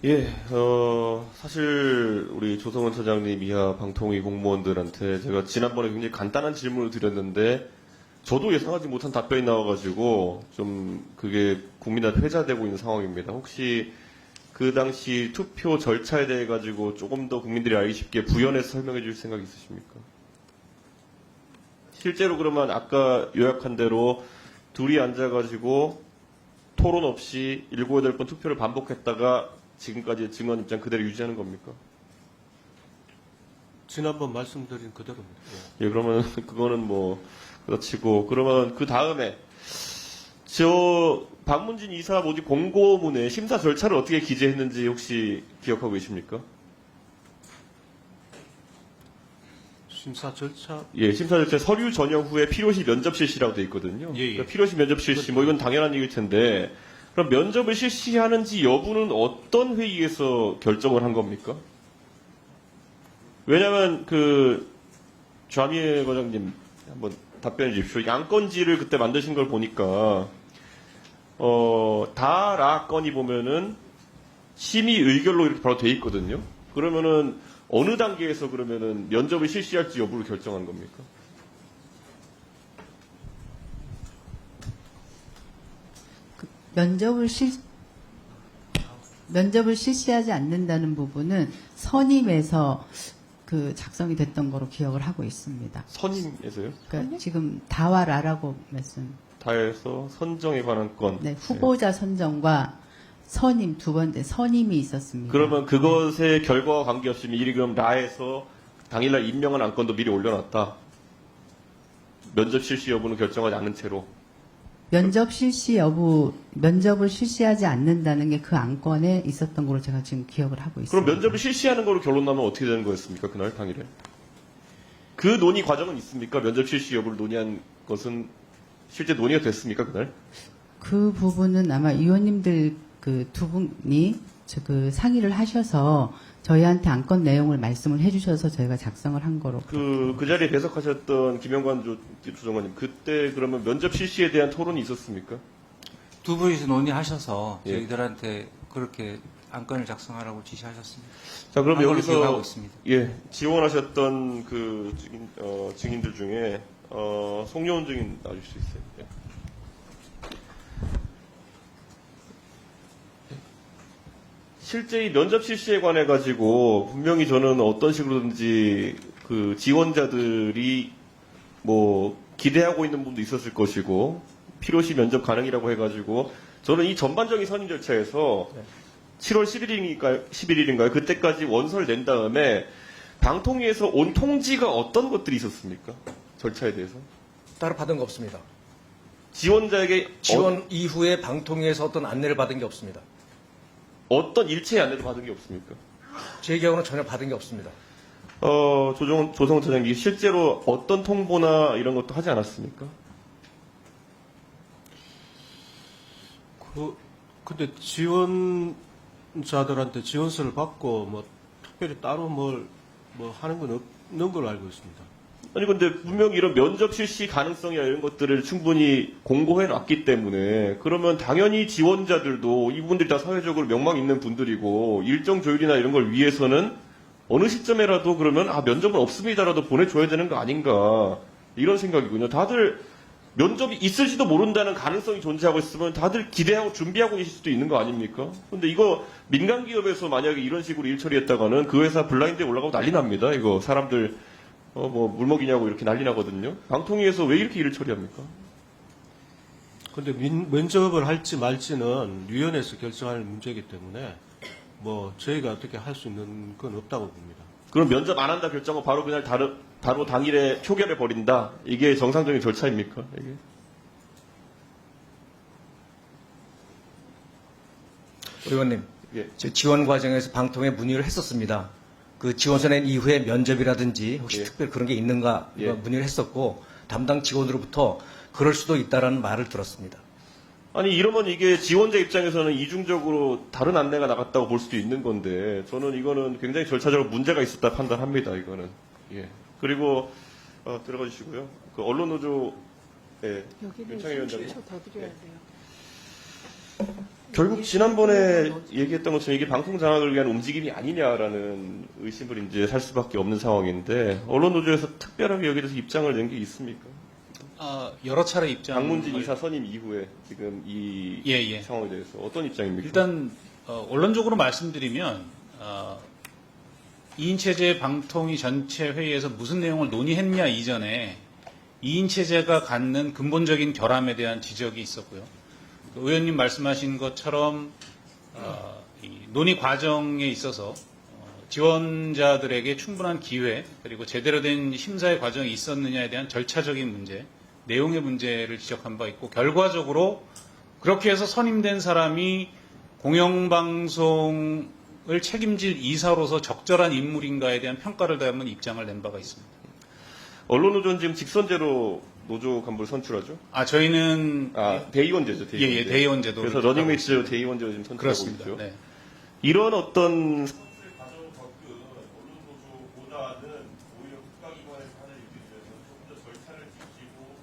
예, 사실 우리 조성원 차장님 이하 방통위 공무원들한테 제가 지난번에 굉장히 간단한 질문을 드렸는데 저도 예상하지 못한 답변이 나와가지고 좀 그게 국민한테 회자되고 있는 상황입니다. 혹시 그 당시 투표 절차에 대해 가지고 조금 더 국민들이 알기 쉽게 부연해서 설명해 주실 생각 있으십니까? 실제로 그러면 아까 요약한 대로 둘이 앉아가지고 토론 없이 7, 8번 투표를 반복했다가 지금까지 증언 입장 그대로 유지하는 겁니까? 지난번 말씀드린 그대로입니다. 예, 그러면 그거는 뭐 그렇지고 그러면 그 다음에 저 박문진 이사 모집 공고문에 심사 절차를 어떻게 기재했는지 혹시 기억하고 계십니까? 심사 절차. 예, 심사 절차 서류 전형 후에 필요시 면접 실시라고 돼 있거든요. 예, 예. 그러니까 필요시 면접 실시 뭐 이건 당연한 얘기일 텐데 그럼 면접을 실시하는지 여부는 어떤 회의에서 결정을 한 겁니까? 왜냐하면 그 좌미애 과장님 한번 답변해 주십시오. 양건지를 그때 만드신 걸 보니까 다라 건이 보면은 심의 의결로 이렇게 바로 돼 있거든요. 그러면은 어느 단계에서 그러면은 면접을 실시할지 여부를 결정한 겁니까? 면접을 실시하지 않는다는 부분은 선임에서 그 작성이 됐던 거로 기억을 하고 있습니다. 선임에서요? 그러니까 지금 다와 라라고 말씀. 다에서 선정에 관한 건. 네, 후보자 선정과 선임 두 번째 선임이 있었습니다. 그러면 그것의 결과와 관계없이 미리 그럼 라에서 당일날 임명한 안건도 미리 올려놨다. 면접 실시 여부는 결정하지 않은 채로. 면접을 실시하지 않는다는 게 그 안건에 있었던 걸로 제가 지금 기억을 하고 있습니다. 그럼 면접을 실시하는 거로 결론 나면 어떻게 되는 거였습니까? 그날 당일에. 그 논의 과정은 있습니까? 면접 실시 여부를 논의한 것은 실제 논의가 됐습니까? 그날? 그 부분은 아마 의원님들 그 두 분이 그 상의를 하셔서 저희한테 안건 내용을 말씀을 해주셔서 저희가 작성을 한 거로. 그 자리에 배석하셨던 김영관 조정관님, 그때 그러면 면접 실시에 대한 토론이 있었습니까? 두 분이서 논의하셔서 예. 저희들한테 그렇게 안건을 작성하라고 지시하셨습니다. 자, 그럼 안건을 기억하고 여기서 있습니다. 예, 지원하셨던 그 증인들 중에 송려운 증인 나와줄 수 있어요? 예. 실제 이 면접 실시에 관해 가지고 분명히 저는 어떤 식으로든지 그 지원자들이 뭐 기대하고 있는 분도 있었을 것이고 필요시 면접 가능이라고 해가지고 저는 이 전반적인 선임 절차에서 7월 11일인가요? 그때까지 원서를 낸 다음에 방통위에서 온 통지가 어떤 것들이 있었습니까? 절차에 대해서 따로 받은 거 없습니다. 지원자에게 지원 이후에 방통위에서 어떤 안내를 받은 게 없습니다. 어떤 일체의 안내도 받은 게 없습니까? 제 경우는 전혀 받은 게 없습니다. 조성훈 차장님 실제로 어떤 통보나 이런 것도 하지 않았습니까? 근데 지원자들한테 지원서를 받고 뭐 특별히 따로 뭐 하는 건 없는 걸로 알고 있습니다. 아니 근데 분명히 이런 면접 실시 가능성이나 이런 것들을 충분히 공고해 놨기 때문에 그러면 당연히 지원자들도 이분들이 다 사회적으로 명망 있는 분들이고 일정 조율이나 이런 걸 위해서는 어느 시점에라도 그러면 면접은 없습니다라도 보내줘야 되는 거 아닌가 이런 생각이군요. 다들 면접이 있을지도 모른다는 가능성이 존재하고 있으면 다들 기대하고 준비하고 계실 수도 있는 거 아닙니까? 근데 이거 민간 기업에서 만약에 이런 식으로 일 처리했다가는 그 회사 블라인드에 올라가고 난리 납니다. 이거 사람들 뭐 물먹이냐고 이렇게 난리 나거든요. 방통위에서 왜 이렇게 일을 처리합니까? 근데 면접을 할지 말지는 위원회에서 결정할 문제이기 때문에 뭐 저희가 어떻게 할 수 있는 건 없다고 봅니다. 그럼 면접 안 한다 결정은 바로 그날 바로 당일에 표결해 버린다. 이게 정상적인 절차입니까? 이게? 의원님, 예. 저 지원 과정에서 방통위에 문의를 했었습니다. 그 지원서 낸 이후에 면접이라든지 혹시 예. 특별 그런 게 있는가 예. 문의를 했었고 담당 직원으로부터 그럴 수도 있다라는 말을 들었습니다. 아니 이러면 이게 지원자 입장에서는 이중적으로 다른 안내가 나갔다고 볼 수도 있는 건데 저는 이거는 굉장히 절차적으로 문제가 있었다 판단합니다. 이거는 예. 그리고 들어가 주시고요. 그 언론노조 윤창희 위원장님. 더 드려야 돼요. 결국 지난번에 얘기했던 것처럼 이게 방송 장악을 위한 움직임이 아니냐라는 의심을 이제 살 수밖에 없는 상황인데 언론노조에서 특별하게 여기에 대해서 입장을 낸 게 있습니까? 여러 차례 입장. 박문진 이사 선임 이후에 지금 이 예. 상황에 대해서 어떤 입장입니까? 일단 원론적으로 말씀드리면 2인 체제 방통위 전체 회의에서 무슨 내용을 논의했냐 이전에 2인 체제가 갖는 근본적인 결함에 대한 지적이 있었고요. 그 의원님 말씀하신 것처럼 이 논의 과정에 있어서 지원자들에게 충분한 기회 그리고 제대로 된 심사의 과정이 있었느냐에 대한 절차적인 문제, 내용의 문제를 지적한 바 있고 결과적으로 그렇게 해서 선임된 사람이 공영방송을 책임질 이사로서 적절한 인물인가에 대한 평가를 담은 입장을 낸 바가 있습니다. 언론노조는 지금 직선제로 노조 간부를 선출하죠? 저희는 대의원제죠. 대의원제. 대의원제도 그래서 러닝메이트 대의원제로 지금 선출하고 그렇습니다. 있죠. 네. 이런 어떤 선출 과정 겪은 언론노조보다는 오히려 국가기관에서 하는 일들에서 조금 더 절차를 지키고